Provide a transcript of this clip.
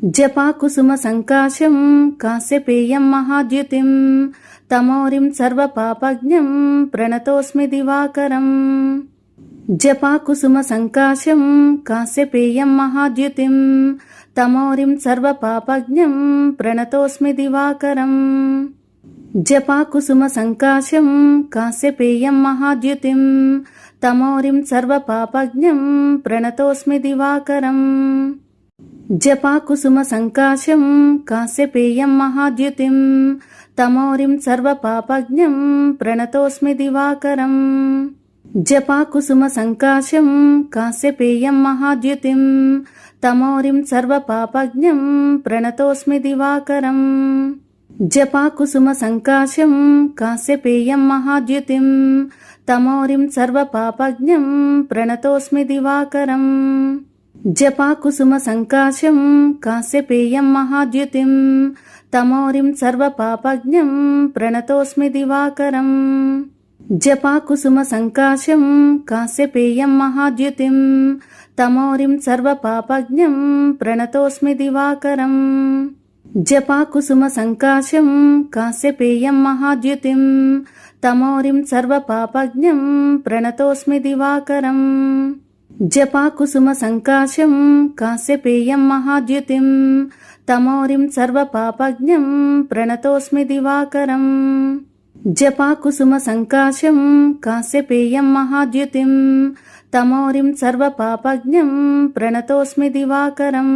జపాకుసుమ సంకాశం కాశ్యపేయం మహాద్యుతిం తమోరిం సర్వపాపజ్ఞం ప్రణతోస్మి Divakaram. జపాకుసుమ సంకాశం కాశ్యపేయం మహాద్యుతిం తమోరిం సర్వపాపజ్ఞం ప్రణతోస్మి Divakaram. జపాకుసుమ సంకాశం కాశ్యపేయం మహాద్యుతిం తమోరిం సర్వపాపజ్ఞం ప్రణతోస్మి Divakaram. జపాకుసుమ సంకాశం కాశ్యపేయం మహాద్యుతిం తమోరిం సర్వపాపజ్ఞం ప్రణతోస్మి Divakaram. జపాకుసుమ సంకాశం కాశ్యపేయం మహాద్యుతిం తమోరిం సర్వపాపజ్ఞం ప్రణతోస్మి Divakaram. జపాకుసుమ సంకాశం కాశ్యపేయం మహాద్యుతిం తమోరిం సర్వపాపజ్ఞం ప్రణతోస్మి Divakaram. జపాకుసుమ సంకాశం కాశ్యపేయం మహాద్యుతిం తమోరిం సర్వపాపజ్ఞం ప్రణతోస్మి Divakaram. జపాకుసుమ సంకాశం కాశ్యపేయం మహాద్యుతిం తమోరిం సర్వపాపజ్ఞం ప్రణతోస్మి Divakaram. జపాకుసుమ సంకాశం కాశ్యపేయం మహాద్యుతిం తమోరిం సర్వపాపజ్ఞం ప్రణతోస్మి Divakaram. జపాకుసుమ సంకాశం కాశ్యపేయం మహాద్యుతిం తమోరిం సర్వపాపజ్ఞం ప్రణతోస్మి Divakaram. జపాకుసుమ సంకాశం కాశ్యపేయం మహాద్యుతిం తమోరిం సర్వపాపజ్ఞం ప్రణతోస్మి Divakaram. జపాకుసుమ సంకాశం కాశ్యపేయం మహాద్యుతిం తమోరిం సర్వపాపజ్ఞం ప్రణతోస్మి Divakaram. జపాకుసుమ సంకాశం కాశ్యపేయం మహాద్యుతిం తమోరిం సర్వపాపజ్ఞం ప్రణతోస్మి Divakaram.